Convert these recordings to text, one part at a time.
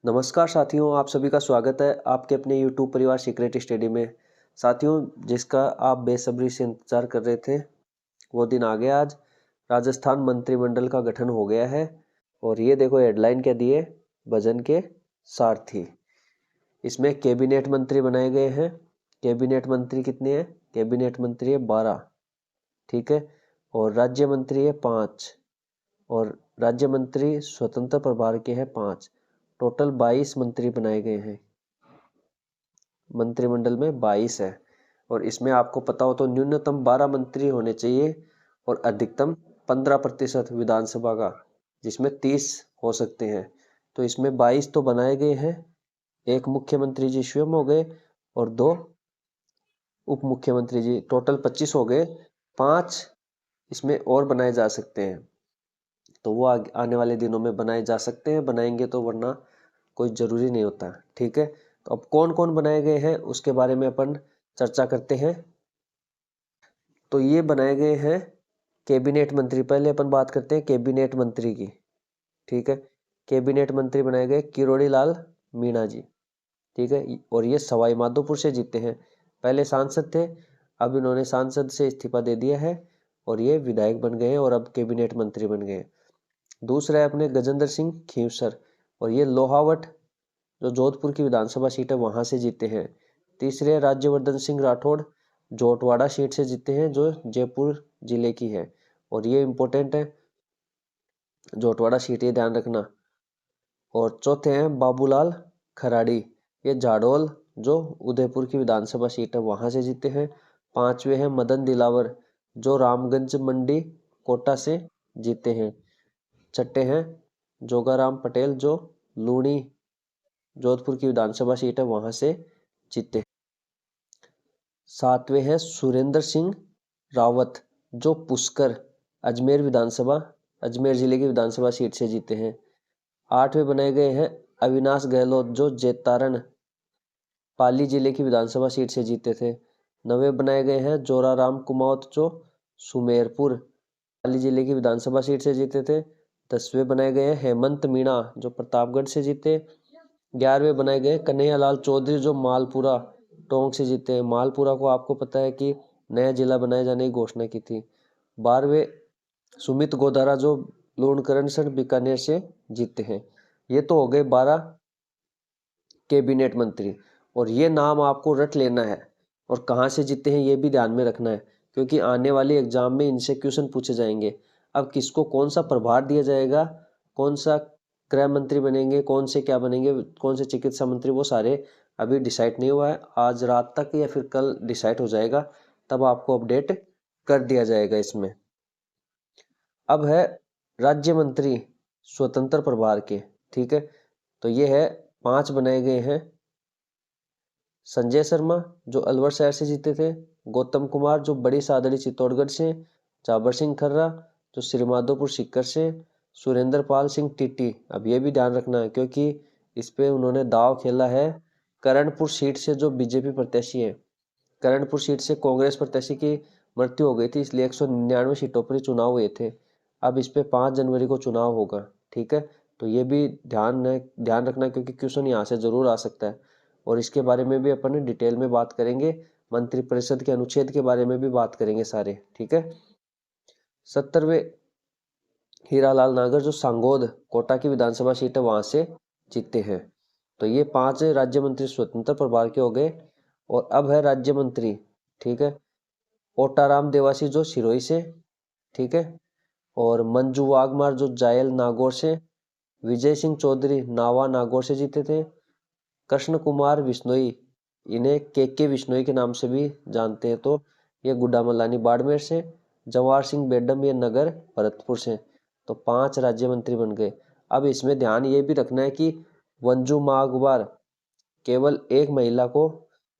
नमस्कार साथियों, आप सभी का स्वागत है आपके अपने YouTube परिवार सीक्रेट स्टडी में। साथियों, जिसका आप बेसब्री से इंतजार कर रहे थे वो दिन आ गया। आज राजस्थान मंत्रिमंडल का गठन हो गया है और ये देखो हेडलाइन क्या दी है, भजन के सारथी। इसमें कैबिनेट मंत्री बनाए गए हैं। कैबिनेट मंत्री कितने हैं? कैबिनेट मंत्री है 12, ठीक है। और राज्य मंत्री है 5 और राज्य मंत्री स्वतंत्र प्रभार के हैं 5। टोटल 22 मंत्री बनाए गए हैं। मंत्रिमंडल में 22 है और इसमें आपको पता हो तो न्यूनतम 12 मंत्री होने चाहिए और अधिकतम 15% विधानसभा का, जिसमें 30 हो सकते हैं। तो इसमें 22 तो बनाए गए हैं। एक मुख्यमंत्री जी स्वयं हो गए और 2 उप मुख्यमंत्री जी, टोटल 25 हो गए। 5 इसमें और बनाए जा सकते हैं, तो वो आने वाले दिनों में बनाए जा सकते हैं, बनाएंगे तो, वरना कोई जरूरी नहीं होता, ठीक है। तो अब कौन कौन बनाए गए हैं उसके बारे में अपन चर्चा करते हैं। तो ये बनाए गए हैं कैबिनेट मंत्री। पहले अपन बात करते हैं कैबिनेट मंत्री की, ठीक है। कैबिनेट मंत्री बनाए गए किरोड़ी लाल मीणा जी, ठीक है। और ये सवाई माधोपुर से जीते हैं। पहले सांसद थे, अब इन्होंने सांसद से इस्तीफा दे दिया है और ये विधायक बन गए और अब कैबिनेट मंत्री बन गए। दूसरा है अपने गजेंद्र सिंह खींवसर, और ये लोहावट जो जोधपुर की विधानसभा सीट है वहां से जीते हैं। तीसरे राज्यवर्धन सिंह राठौड़, जोटवाड़ा सीट से जीते हैं जो जयपुर जिले की है, और ये इंपॉर्टेंट है, जोटवाड़ा सीट, ये ध्यान रखना। और चौथे हैं बाबूलाल खराड़ी, ये झाडोल जो उदयपुर की विधानसभा सीट है वहां से जीते हैं। पांचवे हैं मदन दिलावर जो रामगंज मंडी कोटा से जीते हैं। छठे हैं जोगाराम पटेल जो लूणी जोधपुर की विधानसभा सीट है वहां से जीते। सातवें हैं सुरेंद्र सिंह रावत जो पुष्कर अजमेर जिले की विधानसभा सीट से जीते हैं। आठवें बनाए गए हैं अविनाश गहलोत जो जैतारण पाली जिले की विधानसभा सीट से जीते थे। नवे बनाए गए हैं जोराराम कुमावत जो सुमेरपुर पाली जिले की विधानसभा सीट से जीते थे। 10वें बनाए गए हैं हेमंत मीणा जो प्रतापगढ़ से जीते। 11वें बनाए गए कन्हैयालाल चौधरी जो मालपुरा टोंक से जीते हैं। मालपुरा को आपको पता है कि नया जिला बनाए जाने की घोषणा की थी। 12वें सुमित गोधारा जो लूणकरणसर बीकानेर से जीते हैं। ये तो हो गए 12 कैबिनेट मंत्री, और ये नाम आपको रट लेना है और कहाँ से जीते हैं ये भी ध्यान में रखना है, क्योंकि आने वाले एग्जाम में इनसे क्वेश्चन पूछे जाएंगे। अब किसको कौन सा प्रभार दिया जाएगा, कौन सा गृह मंत्री बनेंगे, कौन से क्या बनेंगे, कौन से चिकित्सा मंत्री, वो सारे अभी डिसाइड नहीं हुआ है। आज रात तक या फिर कल डिसाइड हो जाएगा, तब आपको अपडेट कर दिया जाएगा इसमें। अब है राज्य मंत्री स्वतंत्र प्रभार के, ठीक है। तो ये है 5 बनाए गए हैं। संजय शर्मा जो अलवर शहर से जीते थे, गौतम कुमार जो बड़ी सादड़ी चित्तौड़गढ़ से, जाबर सिंह खर्रा जो श्रीमाधोपुर सीकर से, सुरेंद्र पाल सिंह टीटी। अब ये भी ध्यान रखना है क्योंकि इस पे उन्होंने दाव खेला है। करणपुर सीट से जो बीजेपी प्रत्याशी है, करणपुर सीट से कांग्रेस प्रत्याशी की मृत्यु हो गई थी, इसलिए 199 सीटों पर चुनाव हुए थे। अब इस पे 5 जनवरी को चुनाव होगा, ठीक है। तो ये भी ध्यान रखना क्योंकि क्वेश्चन यहाँ से जरूर आ सकता है, और इसके बारे में भी अपन डिटेल में बात करेंगे। मंत्रिपरिषद के अनुच्छेद के बारे में भी बात करेंगे सारे, ठीक है। 70वें हीरालाल नागर जो सांगोद कोटा की विधानसभा सीट है वहां से जीते हैं। तो ये 5 राज्य मंत्री स्वतंत्र प्रभार के हो गए। और अब है राज्य मंत्री, ठीक है, ओटाराम देवासी जो सिरोही से, ठीक है। और मंजू वाघमार जो जायल नागौर से, विजय सिंह चौधरी नावा नागौर से जीते थे। कृष्ण कुमार बिश्नोई, इन्हें के बिश्नोई के नाम से भी जानते हैं, तो ये गुड्डामलानी बाड़मेर से। जवाहर सिंह बेडम ये नगर भरतपुर से। तो 5 राज्य मंत्री बन गए। अब इसमें ध्यान ये भी रखना है कि वंजू मागवार केवल एक महिला को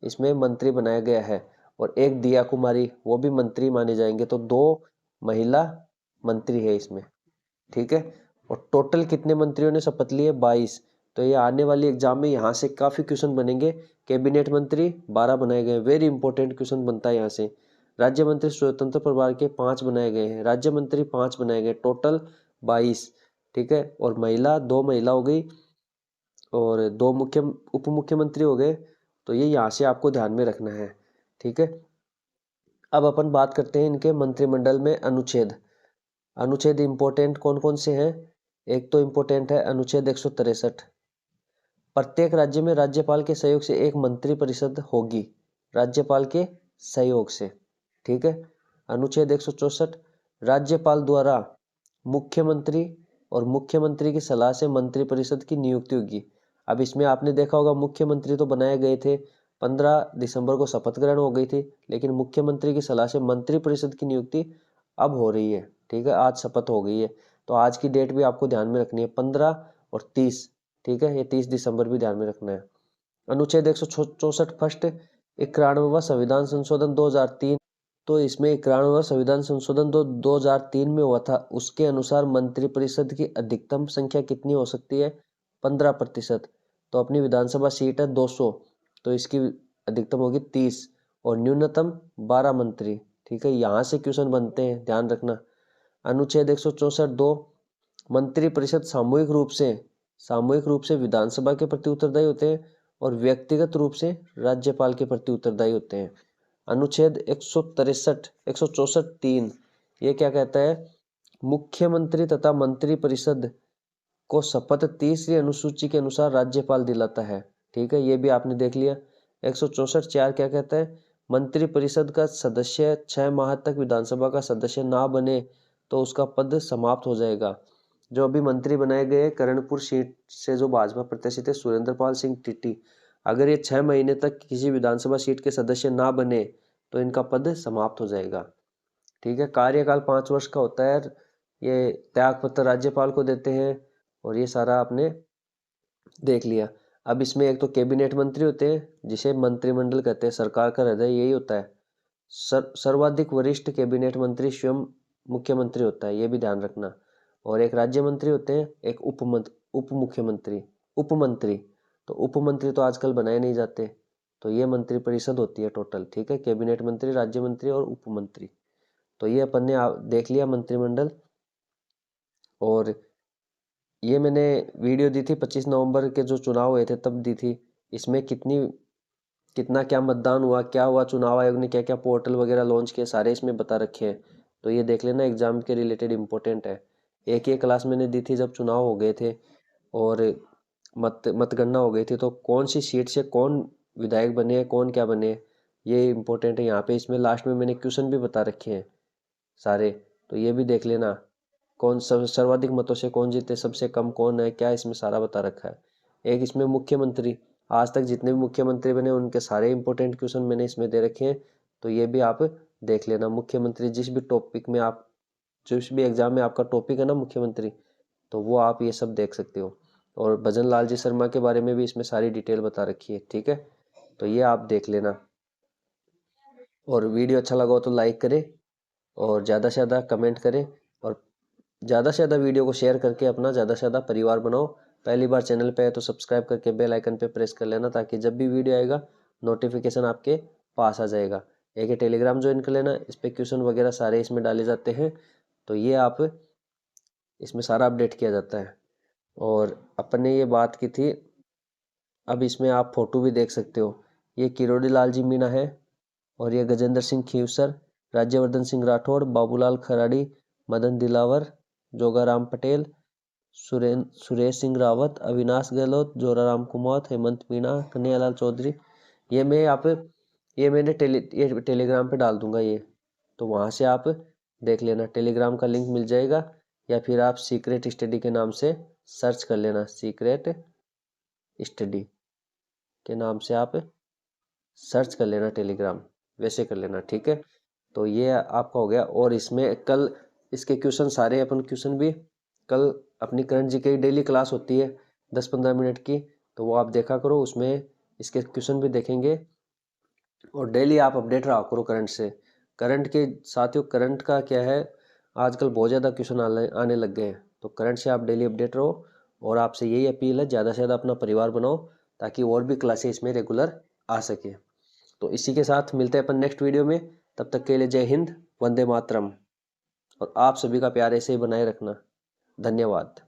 इसमें मंत्री बनाया गया है, और एक दिया कुमारी वो भी मंत्री माने जाएंगे, तो 2 महिला मंत्री है इसमें, ठीक है। और टोटल कितने मंत्रियों ने शपथ ली है? 22। तो ये आने वाली एग्जाम में यहाँ से काफी क्वेश्चन बनेंगे। कैबिनेट मंत्री 12 बनाए गए, वेरी इंपॉर्टेंट क्वेश्चन बनता है यहाँ से। राज्य मंत्री स्वतंत्र प्रभार के 5 बनाए गए हैं, राज्य मंत्री 5 बनाए गए, टोटल 22, ठीक है। और महिला 2 महिला हो गई, और 2 मुख्य उप मुख्यमंत्री हो गए। तो ये यहाँ से आपको ध्यान में रखना है, ठीक है। अब अपन बात करते हैं इनके मंत्रिमंडल में अनुच्छेद। अनुच्छेद इम्पोर्टेंट कौन कौन से हैं? एक तो इम्पोर्टेंट है अनुच्छेद 163। प्रत्येक राज्य में राज्यपाल के सहयोग से एक मंत्री परिषद होगी, राज्यपाल के सहयोग से, ठीक है। अनुच्छेद 164, राज्यपाल द्वारा मुख्यमंत्री और मुख्यमंत्री की सलाह से मंत्री परिषद की नियुक्ति होगी। अब इसमें आपने देखा होगा मुख्यमंत्री तो बनाए गए थे, 15 दिसंबर को शपथ ग्रहण हो गई थी, लेकिन मुख्यमंत्री की सलाह से मंत्री परिषद की नियुक्ति अब हो रही है, ठीक है। आज शपथ हो गई है, तो आज की डेट भी आपको ध्यान में रखनी है, 15 और 30, ठीक है। ये 30 दिसंबर भी ध्यान में रखना है। अनुच्छेद 164 फर्स्ट 91वां संविधान संशोधन 2003, तो इसमें 91वां संविधान संशोधन 2003 में हुआ था। उसके अनुसार मंत्रिपरिषद की अधिकतम संख्या कितनी हो सकती है? 15%। तो अपनी विधानसभा सीट है 200, तो इसकी अधिकतम होगी 30 और न्यूनतम 12 मंत्री, ठीक है। यहाँ से क्वेश्चन बनते हैं, ध्यान रखना। अनुच्छेद 164(2), मंत्रिपरिषद सामूहिक रूप से विधानसभा के प्रति उत्तरदायी होते हैं और व्यक्तिगत रूप से राज्यपाल के प्रति उत्तरदायी होते हैं। अनुच्छेद 164(3), ये क्या कहता है? मुख्यमंत्री तथा मंत्रिपरिषद को शपथ 30वीं अनुसूची के अनुसार राज्यपाल दिलाता है, ठीक है। ये भी आपने देख लिया। 164(4) क्या कहता है? मंत्रिपरिषद का सदस्य 6 माह तक विधानसभा का सदस्य ना बने तो उसका पद समाप्त हो जाएगा। जो अभी मंत्री बनाए गए करणपुर सीट से जो भाजपा प्रत्याशी थे सुरेंद्र पाल सिंह टीटी, अगर ये 6 महीने तक किसी विधानसभा सीट के सदस्य ना बने तो इनका पद समाप्त हो जाएगा, ठीक है। कार्यकाल 5 वर्ष का होता है। ये त्यागपत्र राज्यपाल को देते हैं और ये सारा आपने देख लिया। अब इसमें एक तो कैबिनेट मंत्री होते हैं जिसे मंत्रिमंडल कहते हैं, सरकार का हृदय यही होता है। सर्वाधिक वरिष्ठ कैबिनेट मंत्री स्वयं मुख्यमंत्री होता है, ये भी ध्यान रखना। और एक राज्य मंत्री होते हैं, एक उपमंत्री। तो उपमंत्री तो आजकल बनाए नहीं जाते, तो ये मंत्री परिषद होती है टोटल, ठीक है। कैबिनेट मंत्री, राज्य मंत्री और उपमंत्री। तो ये अपन ने देख लिया मंत्रिमंडल। और ये मैंने वीडियो दी थी 25 नवंबर के जो चुनाव हुए थे तब दी थी। इसमें कितना क्या मतदान हुआ, क्या हुआ, चुनाव आयोग ने क्या क्या पोर्टल वगैरह लॉन्च किए, सारे इसमें बता रखे हैं। तो ये देख लेना, एग्जाम के रिलेटेड इंपॉर्टेंट है। एक क्लास मैंने दी थी जब चुनाव हो गए थे और मतगणना हो गई थी, तो कौन सी सीट से कौन विधायक बने, कौन क्या बने, ये इंपॉर्टेंट है यहाँ पे। इसमें लास्ट में मैंने क्वेश्चन भी बता रखे हैं सारे, तो ये भी देख लेना। कौन सर्वाधिक मतों से कौन जीते, सबसे कम कौन है, क्या इसमें सारा बता रखा है। एक इसमें मुख्यमंत्री, आज तक जितने भी मुख्यमंत्री बने उनके सारे इंपॉर्टेंट क्वेश्चन मैंने इसमें दे रखे हैं, तो ये भी आप देख लेना। मुख्यमंत्री जिस भी एग्जाम में आपका टॉपिक है ना मुख्यमंत्री, तो वो आप ये सब देख सकते हो। और भजन लाल जी शर्मा के बारे में भी इसमें सारी डिटेल बता रखी है, ठीक है। तो ये आप देख लेना। और वीडियो अच्छा लगा हो तो लाइक करें और ज़्यादा से ज़्यादा कमेंट करें और ज़्यादा से ज़्यादा वीडियो को शेयर करके अपना ज़्यादा से ज़्यादा परिवार बनाओ। पहली बार चैनल पे है तो सब्सक्राइब करके बेल आइकन पे प्रेस कर लेना, ताकि जब भी वीडियो आएगा नोटिफिकेशन आपके पास आ जाएगा। एक टेलीग्राम ज्वाइन कर लेना, इस पर क्वेश्चन वगैरह सारे इसमें डाले जाते हैं, तो ये आप इसमें सारा अपडेट किया जाता है। और अपन ने ये बात की थी, अब इसमें आप फोटो भी देख सकते हो। ये किरोड़ी लाल जी मीणा है और ये गजेंद्र सिंह खीवसर, राज्यवर्धन सिंह राठौड़, बाबूलाल खराड़ी, मदन दिलावर, जोगाराम पटेल, सुरेश सिंह रावत, अविनाश गहलोत, जोराराम कुमार, हेमंत मीणा, कन्हैयालाल चौधरी। ये मैंने टेलीग्राम पे डाल दूंगा ये, तो वहाँ से आप देख लेना। टेलीग्राम का लिंक मिल जाएगा, या फिर आप सीक्रेट स्टडी के नाम से सर्च कर लेना। सीक्रेट स्टडी के नाम से आप सर्च कर लेना टेलीग्राम, वैसे कर लेना, ठीक है। तो ये आपका हो गया। और इसमें कल इसके क्वेश्चन सारे अपन क्वेश्चन भी कल अपनी करंट जीके की डेली क्लास होती है 10-15 मिनट की, तो वो आप देखा करो, उसमें इसके क्वेश्चन भी देखेंगे। और डेली आप अपडेट रहा करो करंट से। करंट के साथियों, करंट का क्या है, आजकल बहुत ज़्यादा क्वेश्चन आने लग गए हैं, तो करंट से आप डेली अपडेट रहो। और आपसे यही अपील है, ज़्यादा से ज़्यादा अपना परिवार बनाओ, ताकि और भी क्लासेस इसमें रेगुलर आ सके। तो इसी के साथ मिलते हैं अपन नेक्स्ट वीडियो में। तब तक के लिए जय हिंद, वंदे मातरम। और आप सभी का प्यार ऐसे ही बनाए रखना। धन्यवाद।